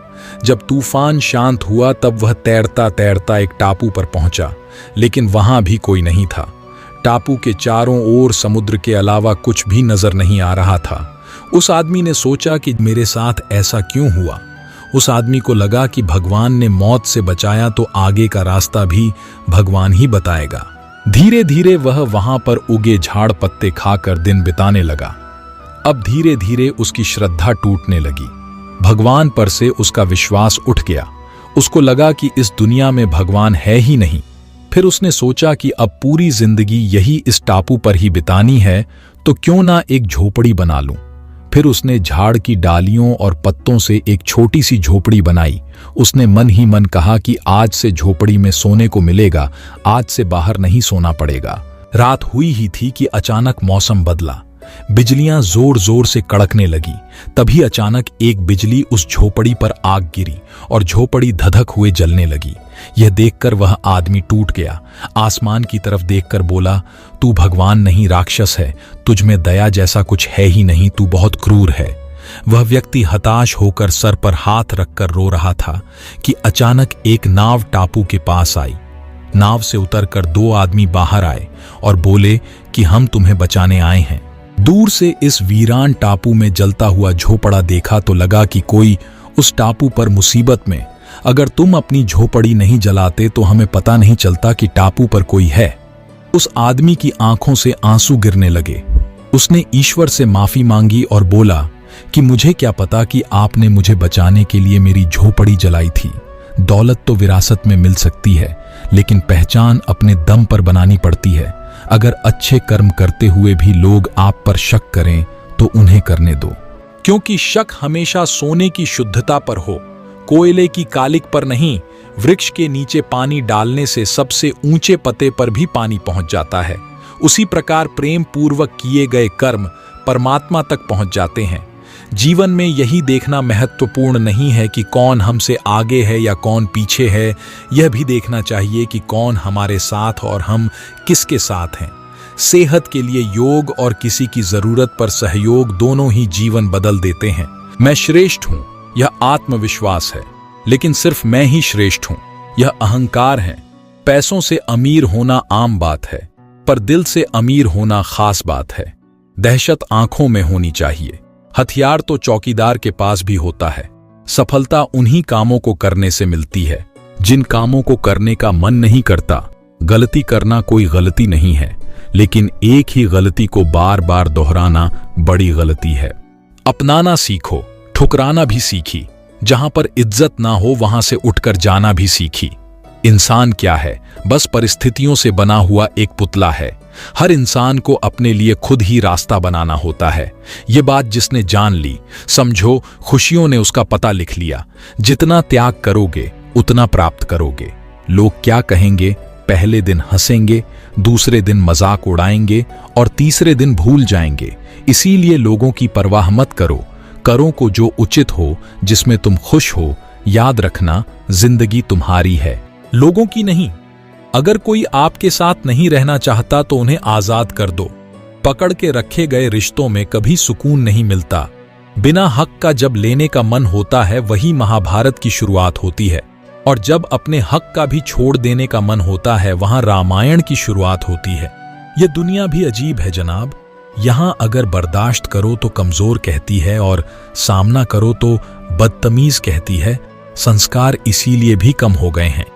जब तूफान शांत हुआ, तब वह तैरता तैरता एक टापू पर पहुंचा, लेकिन वहां भी कोई नहीं था। टापू के चारों ओर समुद्र के अलावा कुछ भी नजर नहीं आ रहा था। उस आदमी ने सोचा कि मेरे साथ ऐसा क्यों हुआ। उस आदमी को लगा कि भगवान ने मौत से बचाया तो आगे का रास्ता भी भगवान ही बताएगा। धीरे धीरे वह वहां पर उगे झाड़ पत्ते खाकर दिन बिताने लगा। अब धीरे धीरे उसकी श्रद्धा टूटने लगी। भगवान पर से उसका विश्वास उठ गया। उसको लगा कि इस दुनिया में भगवान है ही नहीं। फिर उसने सोचा कि अब पूरी जिंदगी यही इस टापू पर ही बितानी है, तो क्यों ना एक झोपड़ी बना लूं। फिर उसने झाड़ की डालियों और पत्तों से एक छोटी सी झोपड़ी बनाई। उसने मन ही मन कहा कि आज से झोपड़ी में सोने को मिलेगा, आज से बाहर नहीं सोना पड़ेगा। रात हुई ही थी कि अचानक मौसम बदला। बिजलियां जोर जोर से कड़कने लगी। तभी अचानक एक बिजली उस झोपड़ी पर आग गिरी और झोपड़ी धधक हुए जलने लगी। यह देखकर वह आदमी टूट गया। आसमान की तरफ देखकर बोला, तू भगवान नहीं राक्षस है, तुझ में दया जैसा कुछ है ही नहीं, तू बहुत क्रूर है। वह व्यक्ति हताश होकर सर पर हाथ रखकर रो रहा था कि अचानक एक नाव टापू के पास आई। नाव से उतरकर 2 आदमी बाहर आए और बोले कि हम तुम्हें बचाने आए हैं। दूर से इस वीरान टापू में जलता हुआ झोपड़ा देखा तो लगा कि कोई उस टापू पर मुसीबत में। अगर तुम अपनी झोपड़ी नहीं जलाते तो हमें पता नहीं चलता कि टापू पर कोई है। उस आदमी की आंखों से आंसू गिरने लगे। उसने ईश्वर से माफी मांगी और बोला कि मुझे क्या पता कि आपने मुझे बचाने के लिए मेरी झोपड़ी जलाई थी। दौलत तो विरासत में मिल सकती है, लेकिन पहचान अपने दम पर बनानी पड़ती है। अगर अच्छे कर्म करते हुए भी लोग आप पर शक करें तो उन्हें करने दो, क्योंकि शक हमेशा सोने की शुद्धता पर हो, कोयले की कालिक पर नहीं। वृक्ष के नीचे पानी डालने से सबसे ऊंचे पत्ते पर भी पानी पहुंच जाता है। उसी प्रकार प्रेम पूर्वक किए गए कर्म परमात्मा तक पहुंच जाते हैं। जीवन में यही देखना महत्वपूर्ण नहीं है कि कौन हमसे आगे है या कौन पीछे है, यह भी देखना चाहिए कि कौन हमारे साथ और हम किसके साथ हैं। सेहत के लिए योग और किसी की जरूरत पर सहयोग दोनों ही जीवन बदल देते हैं। मैं श्रेष्ठ हूं, यह आत्मविश्वास है, लेकिन सिर्फ मैं ही श्रेष्ठ हूं, यह अहंकार है। पैसों से अमीर होना आम बात है, पर दिल से अमीर होना खास बात है। दहशत आंखों में होनी चाहिए। हथियार तो चौकीदार के पास भी होता है। सफलता उन्हीं कामों को करने से मिलती है जिन कामों को करने का मन नहीं करता। गलती करना कोई गलती नहीं है, लेकिन एक ही गलती को बार बार दोहराना बड़ी गलती है। अपनाना सीखो, ठुकराना भी सीखी। जहां पर इज्जत ना हो वहां से उठकर जाना भी सीखी। इंसान क्या है? बस परिस्थितियों से बना हुआ एक पुतला है। हर इंसान को अपने लिए खुद ही रास्ता बनाना होता है। ये बात जिसने जान ली, समझो खुशियों ने उसका पता लिख लिया। जितना त्याग करोगे उतना प्राप्त करोगे। लोग क्या कहेंगे? पहले दिन हंसेंगे, दूसरे दिन मजाक उड़ाएंगे और तीसरे दिन भूल जाएंगे। इसीलिए लोगों की परवाह मत करो। करो को जो उचित हो, जिसमें तुम खुश हो। याद रखना, जिंदगी तुम्हारी है, लोगों की नहीं। अगर कोई आपके साथ नहीं रहना चाहता तो उन्हें आजाद कर दो। पकड़ के रखे गए रिश्तों में कभी सुकून नहीं मिलता। बिना हक का जब लेने का मन होता है वही महाभारत की शुरुआत होती है, और जब अपने हक का भी छोड़ देने का मन होता है वहां रामायण की शुरुआत होती है। यह दुनिया भी अजीब है जनाब। यहां अगर बर्दाश्त करो तो कमजोर कहती है और सामना करो तो बदतमीज कहती है। संस्कार इसीलिए भी कम हो गए हैं।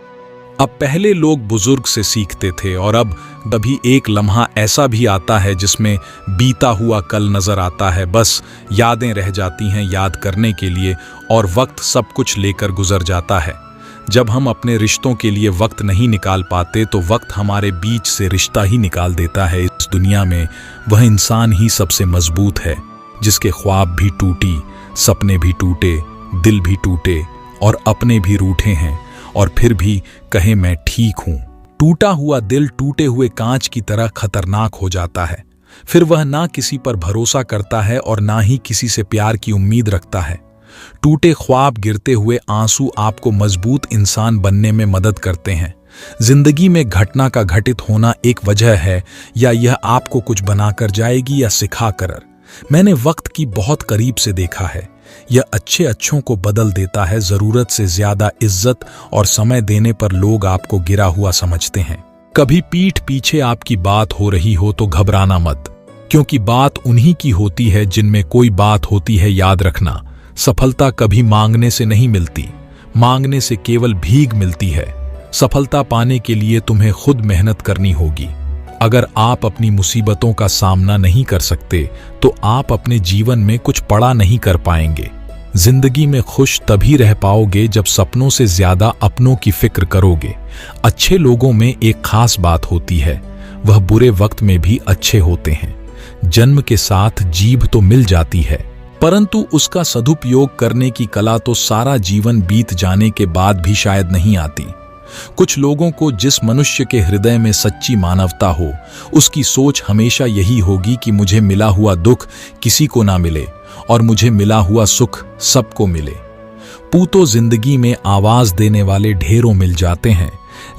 अब पहले लोग बुजुर्ग से सीखते थे और अब कभी एक लम्हा ऐसा भी आता है जिसमें बीता हुआ कल नजर आता है। बस यादें रह जाती हैं याद करने के लिए, और वक्त सब कुछ लेकर गुजर जाता है। जब हम अपने रिश्तों के लिए वक्त नहीं निकाल पाते तो वक्त हमारे बीच से रिश्ता ही निकाल देता है। इस दुनिया में वह इंसान ही सबसे मजबूत है जिसके ख्वाब भी टूटी, सपने भी टूटे, दिल भी टूटे और अपने भी रूठे हैं, और फिर भी कहे मैं ठीक हूं। टूटा हुआ दिल टूटे हुए कांच की तरह खतरनाक हो जाता है। फिर वह ना किसी पर भरोसा करता है और ना ही किसी से प्यार की उम्मीद रखता है। टूटे ख्वाब, गिरते हुए आंसू आपको मजबूत इंसान बनने में मदद करते हैं। जिंदगी में घटना का घटित होना एक वजह है, या यह आपको कुछ बनाकर जाएगी या सिखा कर। मैंने वक्त की बहुत करीब से देखा है। यह अच्छे अच्छों को बदल देता है। जरूरत से ज्यादा इज्जत और समय देने पर लोग आपको गिरा हुआ समझते हैं। कभी पीठ पीछे आपकी बात हो रही हो तो घबराना मत, क्योंकि बात उन्हीं की होती है जिनमें कोई बात होती है। याद रखना, सफलता कभी मांगने से नहीं मिलती, मांगने से केवल भीख मिलती है। सफलता पाने के लिए तुम्हें खुद मेहनत करनी होगी। अगर आप अपनी मुसीबतों का सामना नहीं कर सकते तो आप अपने जीवन में कुछ बड़ा नहीं कर पाएंगे। जिंदगी में खुश तभी रह पाओगे जब सपनों से ज्यादा अपनों की फिक्र करोगे। अच्छे लोगों में एक खास बात होती है, वह बुरे वक्त में भी अच्छे होते हैं। जन्म के साथ जीभ तो मिल जाती है, परंतु उसका सदुपयोग करने की कला तो सारा जीवन बीत जाने के बाद भी शायद नहीं आती। कुछ लोगों को जिस मनुष्य के हृदय में सच्ची मानवता हो, उसकी सोच हमेशा यही होगी कि मुझे मिला हुआ दुख किसी को ना मिले और मुझे मिला हुआ सुख सबको मिले। पूतो जिंदगी में आवाज देने वाले ढेरों मिल जाते हैं,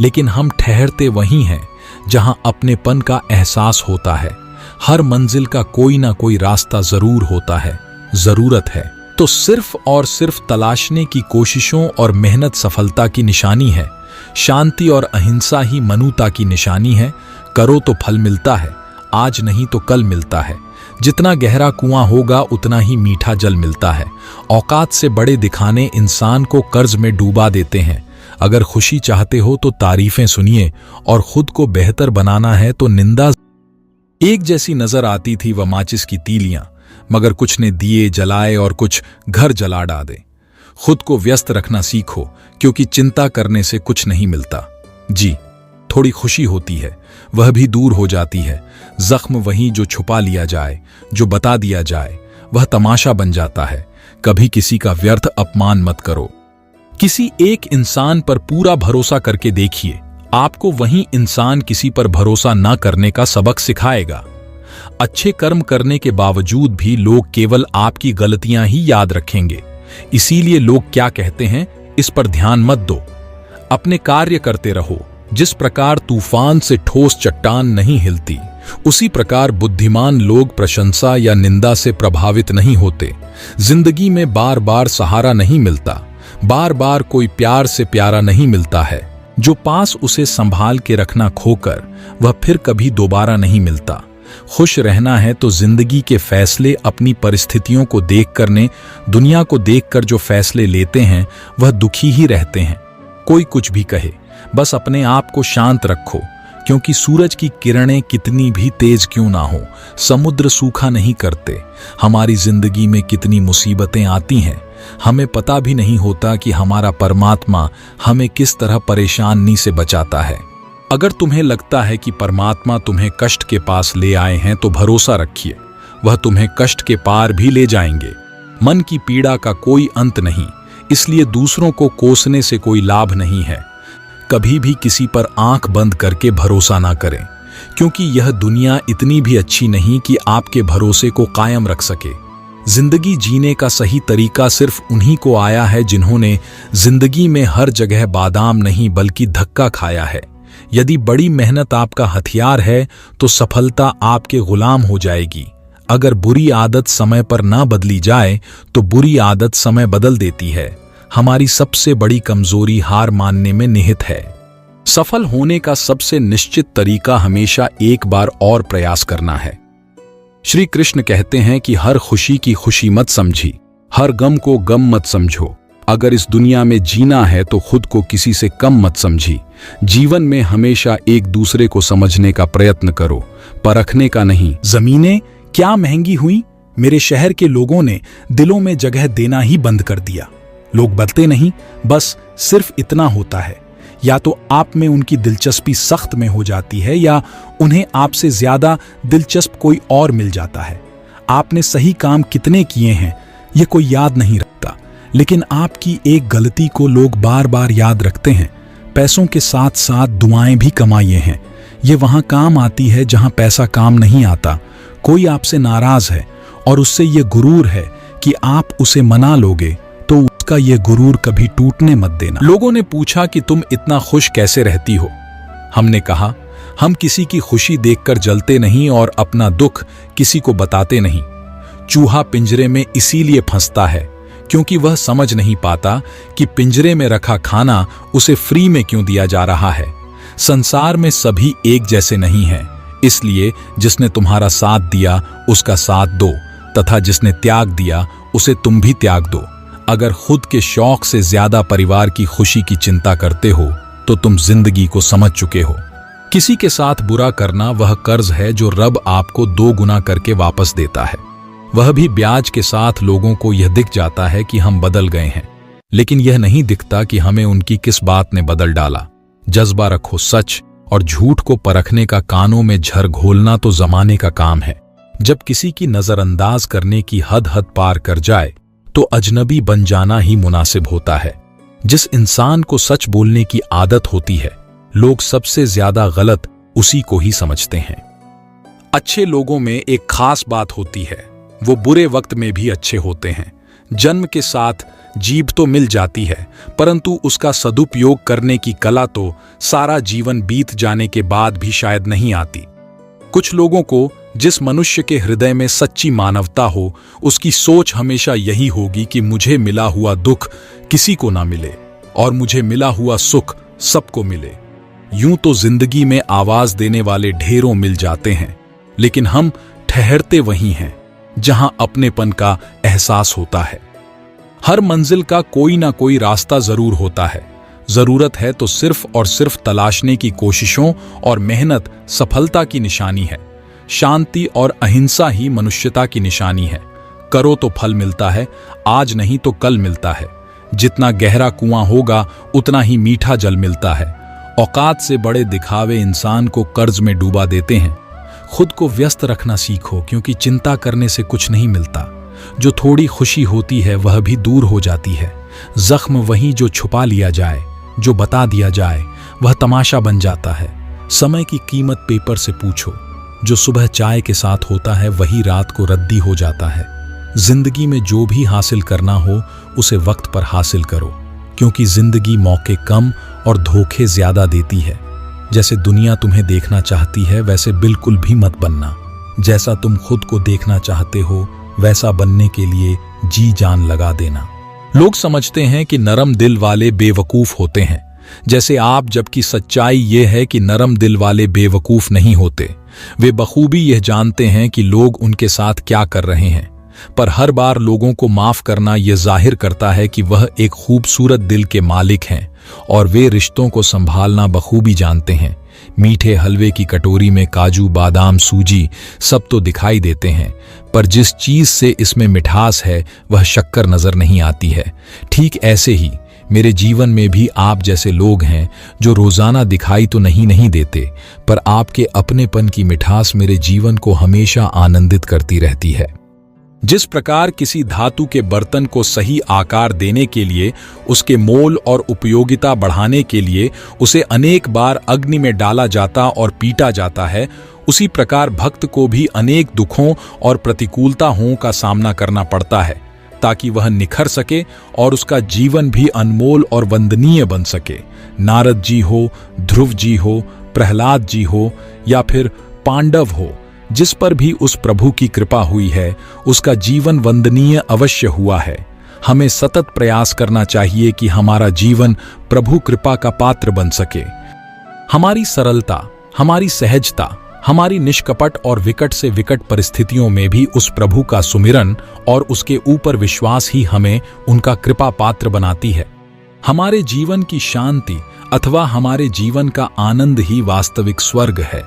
लेकिन हम ठहरते वहीं हैं जहां अपनेपन का एहसास होता है। हर मंजिल का कोई ना कोई रास्ता जरूर होता है, जरूरत है तो सिर्फ और सिर्फ तलाशने की कोशिशों और मेहनत सफलता की निशानी है। शांति और अहिंसा ही मनुता की निशानी है। करो तो फल मिलता है, आज नहीं तो कल मिलता है। जितना गहरा कुआं होगा उतना ही मीठा जल मिलता है। औकात से बड़े दिखाने इंसान को कर्ज में डूबा देते हैं। अगर खुशी चाहते हो तो तारीफें सुनिए, और खुद को बेहतर बनाना है तो निंदा। एक जैसी नजर आती थी वह माचिस की तीलियां, मगर कुछ ने दिए जलाए और कुछ घर जला डाले। खुद को व्यस्त रखना सीखो, क्योंकि चिंता करने से कुछ नहीं मिलता। जी, थोड़ी खुशी होती है, वह भी दूर हो जाती है। जख्म वही जो छुपा लिया जाए, जो बता दिया जाए, वह तमाशा बन जाता है। कभी किसी का व्यर्थ अपमान मत करो। किसी एक इंसान पर पूरा भरोसा करके देखिए, आपको वही इंसान किसी पर भरोसा न करने का सबक सिखाएगा। अच्छे कर्म करने के बावजूद भी लोग केवल आपकी गलतियां ही याद रखेंगे। इसीलिए लोग क्या कहते हैं, इस पर ध्यान मत दो। अपने कार्य करते रहो। जिस प्रकार तूफान से ठोस चट्टान नहीं हिलती, उसी प्रकार बुद्धिमान लोग प्रशंसा या निंदा से प्रभावित नहीं होते। जिंदगी में बार बार सहारा नहीं मिलता, बार बार कोई प्यार से प्यारा नहीं मिलता है। जो पास उसे संभाल के रखना खोकर वह फिर कभी दोबारा नहीं मिलता। खुश रहना है तो जिंदगी के फैसले अपनी परिस्थितियों को देखकर ने, दुनिया को देखकर जो फैसले लेते हैं वह दुखी ही रहते हैं। कोई कुछ भी कहे, बस अपने आप को शांत रखो, क्योंकि सूरज की किरणें कितनी भी तेज क्यों ना हो, समुद्र सूखा नहीं करते। हमारी जिंदगी में कितनी मुसीबतें आती हैं, हमें पता भी नहीं होता कि हमारा परमात्मा हमें किस तरह परेशानी से बचाता है। अगर तुम्हें लगता है कि परमात्मा तुम्हें कष्ट के पास ले आए हैं तो भरोसा रखिए, वह तुम्हें कष्ट के पार भी ले जाएंगे। मन की पीड़ा का कोई अंत नहीं, इसलिए दूसरों को कोसने से कोई लाभ नहीं है। कभी भी किसी पर आंख बंद करके भरोसा ना करें, क्योंकि यह दुनिया इतनी भी अच्छी नहीं कि आपके भरोसे को कायम रख सके। जिंदगी जीने का सही तरीका सिर्फ उन्हीं को आया है जिन्होंने जिंदगी में हर जगह बादाम नहीं बल्कि धक्का खाया है। यदि बड़ी मेहनत आपका हथियार है तो सफलता आपके गुलाम हो जाएगी। अगर बुरी आदत समय पर ना बदली जाए तो बुरी आदत समय बदल देती है। हमारी सबसे बड़ी कमजोरी हार मानने में निहित है। सफल होने का सबसे निश्चित तरीका हमेशा एक बार और प्रयास करना है। श्री कृष्ण कहते हैं कि हर खुशी की खुशी मत समझी, हर गम को गम मत समझो। अगर इस दुनिया में जीना है तो खुद को किसी से कम मत समझी। जीवन में हमेशा एक दूसरे को समझने का प्रयत्न करो, परखने का नहीं। जमीनें क्या महंगी हुई, मेरे शहर के लोगों ने दिलों में जगह देना ही बंद कर दिया। लोग बदलते नहीं, बस सिर्फ इतना होता है, या तो आप में उनकी दिलचस्पी सख्त में हो जाती है या उन्हें आपसे ज्यादा दिलचस्प कोई और मिल जाता है। आपने सही काम कितने किए हैं ये कोई याद नहीं रखता, लेकिन आपकी एक गलती को लोग बार बार याद रखते हैं। पैसों के साथ साथ दुआएं भी कमाइए हैं, ये वहां काम आती है जहां पैसा काम नहीं आता। कोई आपसे नाराज है और उससे ये गुरूर है कि आप उसे मना लोगे, तो उसका ये गुरूर कभी टूटने मत देना। लोगों ने पूछा कि तुम इतना खुश कैसे रहती हो। हमने कहा, हम किसी की खुशी देखकर जलते नहीं और अपना दुख किसी को बताते नहीं। चूहा पिंजरे में इसीलिए फंसता है क्योंकि वह समझ नहीं पाता कि पिंजरे में रखा खाना उसे फ्री में क्यों दिया जा रहा है। संसार में सभी एक जैसे नहीं हैं, इसलिए जिसने तुम्हारा साथ दिया उसका साथ दो, तथा जिसने त्याग दिया उसे तुम भी त्याग दो। अगर खुद के शौक से ज्यादा परिवार की खुशी की चिंता करते हो तो तुम जिंदगी को समझ चुके हो। किसी के साथ बुरा करना वह कर्ज है जो रब आपको 2 गुना करके वापस देता है। वह भी ब्याज के साथ। लोगों को यह दिख जाता है कि हम बदल गए हैं, लेकिन यह नहीं दिखता कि हमें उनकी किस बात ने बदल डाला। जज्बा रखो, सच और झूठ को परखने का कानों में झर घोलना तो जमाने का काम है। जब किसी की नजरअंदाज करने की हद पार कर जाए तो अजनबी बन जाना ही मुनासिब होता है। जिस इंसान को सच बोलने की आदत होती है, लोग सबसे ज्यादा गलत उसी को ही समझते हैं। अच्छे लोगों में एक खास बात होती है, वो बुरे वक्त में भी अच्छे होते हैं। जन्म के साथ जीभ तो मिल जाती है, परंतु उसका सदुपयोग करने की कला तो सारा जीवन बीत जाने के बाद भी शायद नहीं आती। कुछ लोगों को जिस मनुष्य के हृदय में सच्ची मानवता हो, उसकी सोच हमेशा यही होगी कि मुझे मिला हुआ दुख किसी को ना मिले और मुझे मिला हुआ सुख सबको मिले। यूं तो जिंदगी में आवाज देने वाले ढेरों मिल जाते हैं, लेकिन हम ठहरते वहीं हैं जहां अपनेपन का एहसास होता है। हर मंजिल का कोई ना कोई रास्ता जरूर होता है। जरूरत है तो सिर्फ और सिर्फ तलाशने की कोशिशों और मेहनत सफलता की निशानी है। शांति और अहिंसा ही मनुष्यता की निशानी है। करो तो फल मिलता है, आज नहीं तो कल मिलता है। जितना गहरा कुआं होगा उतना ही मीठा जल मिलता है। औकात से बड़े दिखावे इंसान को कर्ज में डूबा देते हैं। खुद को व्यस्त रखना सीखो, क्योंकि चिंता करने से कुछ नहीं मिलता। जो थोड़ी खुशी होती है वह भी दूर हो जाती है। जख्म वही जो छुपा लिया जाए, जो बता दिया जाए वह तमाशा बन जाता है। समय की कीमत पेपर से पूछो। जो सुबह चाय के साथ होता है वही रात को रद्दी हो जाता है। जिंदगी में जो भी हासिल करना हो उसे वक्त पर हासिल करो, क्योंकि जिंदगी मौके कम और धोखे ज्यादा देती है। जैसे दुनिया तुम्हें देखना चाहती है वैसे बिल्कुल भी मत बनना। जैसा तुम खुद को देखना चाहते हो वैसा बनने के लिए जी जान लगा देना। लोग समझते हैं कि नरम दिल वाले बेवकूफ होते हैं जैसे आप, जबकि सच्चाई यह है कि नरम दिल वाले बेवकूफ नहीं होते। वे बखूबी यह जानते हैं कि लोग उनके साथ क्या कर रहे हैं, पर हर बार लोगों को माफ करना यह जाहिर करता है कि वह एक खूबसूरत दिल के मालिक हैं और वे रिश्तों को संभालना बखूबी जानते हैं। मीठे हलवे की कटोरी में काजू, बादाम, सूजी सब तो दिखाई देते हैं, पर जिस चीज से इसमें मिठास है वह शक्कर नजर नहीं आती है। ठीक ऐसे ही मेरे जीवन में भी आप जैसे लोग हैं जो रोजाना दिखाई तो नहीं देते, पर आपके अपनेपन की मिठास मेरे जीवन को हमेशा आनंदित करती रहती है। जिस प्रकार किसी धातु के बर्तन को सही आकार देने के लिए, उसके मोल और उपयोगिता बढ़ाने के लिए उसे अनेक बार अग्नि में डाला जाता और पीटा जाता है, उसी प्रकार भक्त को भी अनेक दुखों और प्रतिकूलताओं का सामना करना पड़ता है ताकि वह निखर सके और उसका जीवन भी अनमोल और वंदनीय बन सके। नारद जी हो, ध्रुव जी हो, प्रहलाद जी हो या फिर पांडव हो, जिस पर भी उस प्रभु की कृपा हुई है उसका जीवन वंदनीय अवश्य हुआ है। हमें सतत प्रयास करना चाहिए कि हमारा जीवन प्रभु कृपा का पात्र बन सके। हमारी सरलता, हमारी सहजता, हमारी निष्कपट और विकट से विकट परिस्थितियों में भी उस प्रभु का सुमिरन और उसके ऊपर विश्वास ही हमें उनका कृपा पात्र बनाती है। हमारे जीवन की शांति अथवा हमारे जीवन का आनंद ही वास्तविक स्वर्ग है।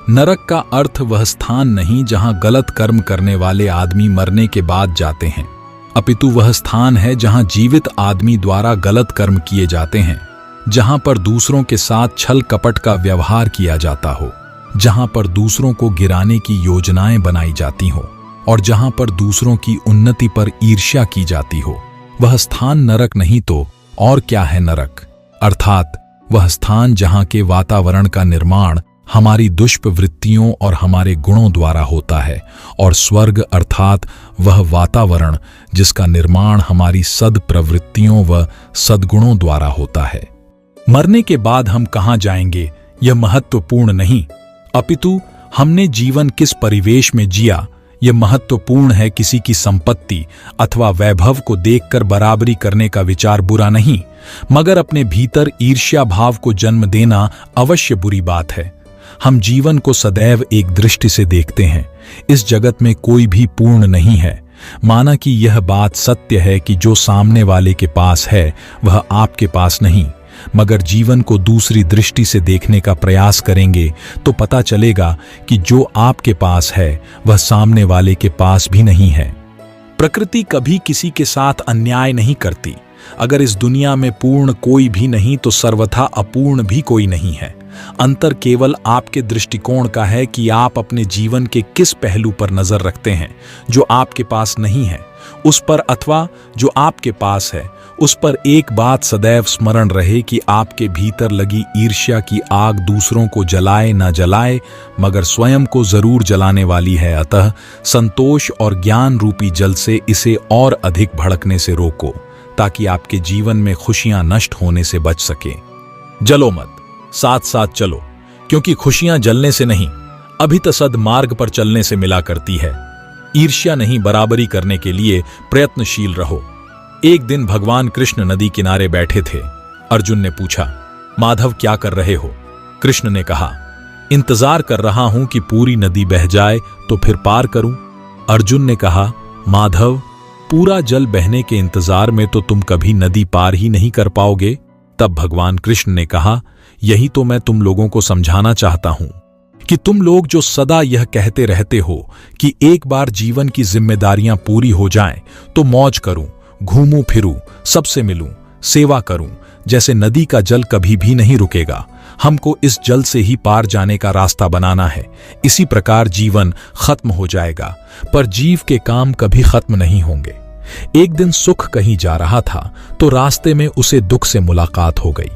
नरक का अर्थ वह स्थान नहीं जहां गलत कर्म करने वाले आदमी मरने के बाद जाते हैं, अपितु वह स्थान है जहां जीवित आदमी द्वारा गलत कर्म किए जाते हैं, जहां पर दूसरों के साथ छल कपट का व्यवहार किया जाता हो, जहां पर दूसरों को गिराने की योजनाएं बनाई जाती हो और जहां पर दूसरों की उन्नति पर ईर्ष्या की जाती हो। वह स्थान नरक नहीं तो और क्या है नरक, अर्थात वह स्थान जहां के वातावरण का निर्माण हमारी दुष्ट वृत्तियों और हमारे गुणों द्वारा होता है, और स्वर्ग अर्थात वह वातावरण जिसका निर्माण हमारी सद प्रवृत्तियों व सद्गुणों द्वारा होता है। मरने के बाद हम कहां जाएंगे यह महत्वपूर्ण नहीं, अपितु हमने जीवन किस परिवेश में जिया यह महत्वपूर्ण है। किसी की संपत्ति अथवा वैभव को देखकर बराबरी करने का विचार बुरा नहीं, मगर अपने भीतर ईर्ष्या भाव को जन्म देना अवश्य बुरी बात है। हम जीवन को सदैव एक दृष्टि से देखते हैं। इस जगत में कोई भी पूर्ण नहीं है। माना कि यह बात सत्य है कि जो सामने वाले के पास है वह आपके पास नहीं, मगर जीवन को दूसरी दृष्टि से देखने का प्रयास करेंगे तो पता चलेगा कि जो आपके पास है वह सामने वाले के पास भी नहीं है। प्रकृति कभी किसी के साथ अन्याय नहीं करती। अगर इस दुनिया में पूर्ण कोई भी नहीं तो सर्वथा अपूर्ण भी कोई नहीं है। अंतर केवल आपके दृष्टिकोण का है कि आप अपने जीवन के किस पहलू पर नजर रखते हैं। जो आपके पास नहीं है उस पर अथवा जो आपके पास है उस पर एक बात सदैव स्मरण रहे कि आपके भीतर लगी ईर्ष्या की आग दूसरों को जलाए न जलाए मगर स्वयं को जरूर जलाने वाली है। अतः संतोष और ज्ञान रूपी जल से इसे और अधिक भड़कने से रोको ताकि आपके जीवन में खुशियां नष्ट होने से बच सके। जलो मत, साथ साथ चलो, क्योंकि खुशियां जलने से नहीं अभितसद मार्ग पर चलने से मिला करती है। ईर्ष्या नहीं, बराबरी करने के लिए प्रयत्नशील रहो। एक दिन भगवान कृष्ण नदी किनारे बैठे थे। अर्जुन ने पूछा, माधव क्या कर रहे हो? कृष्ण ने कहा, इंतजार कर रहा हूं कि पूरी नदी बह जाए तो फिर पार करूं। अर्जुन ने कहा, माधव, पूरा जल बहने के इंतजार में तो तुम कभी नदी पार ही नहीं कर पाओगे। तब भगवान कृष्ण ने कहा, यही तो मैं तुम लोगों को समझाना चाहता हूं कि तुम लोग जो सदा यह कहते रहते हो कि एक बार जीवन की जिम्मेदारियां पूरी हो जाएं तो मौज करूं, घूमूं फिरूं, सबसे मिलूं, सेवा करूं, जैसे नदी का जल कभी भी नहीं रुकेगा, हमको इस जल से ही पार जाने का रास्ता बनाना है। इसी प्रकार जीवन खत्म हो जाएगा, पर जीव के काम कभी खत्म नहीं होंगे। एक दिन सुख कहीं जा रहा था तो रास्ते में उसे दुख से मुलाकात हो गई।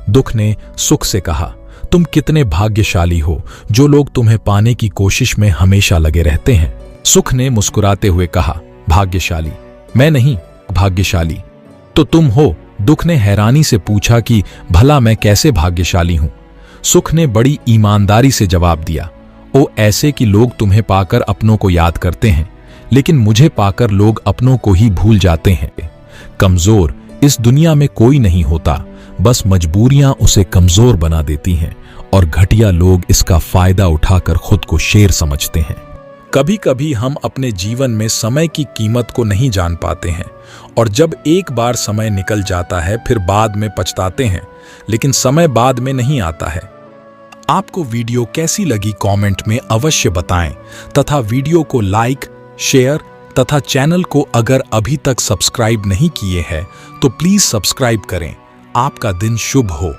दुख ने सुख से कहा, तुम कितने भाग्यशाली हो, जो लोग तुम्हें पाने की कोशिश में हमेशा लगे रहते हैं। सुख ने मुस्कुराते हुए कहा, भाग्यशाली मैं नहीं, भाग्यशाली तो तुम हो। दुख ने हैरानी से पूछा कि भला मैं कैसे भाग्यशाली हूं? सुख ने बड़ी ईमानदारी से जवाब दिया, ओ ऐसे कि लोग तुम्हें पाकर अपनों को याद करते हैं, लेकिन मुझे पाकर लोग अपनों को ही भूल जाते हैं। कमजोर इस दुनिया में कोई नहीं होता, बस मजबूरियां उसे कमजोर बना देती हैं और घटिया लोग इसका फायदा उठाकर खुद को शेर समझते हैं। कभी कभी हम अपने जीवन में समय की कीमत को नहीं जान पाते हैं और जब एक बार समय निकल जाता है फिर बाद में पछताते हैं, लेकिन समय बाद में नहीं आता है। आपको वीडियो कैसी लगी कमेंट में अवश्य बताएं तथा वीडियो को लाइक, शेयर तथा चैनल को अगर अभी तक सब्सक्राइब नहीं किए हैं तो प्लीज सब्सक्राइब करें। आपका दिन शुभ हो।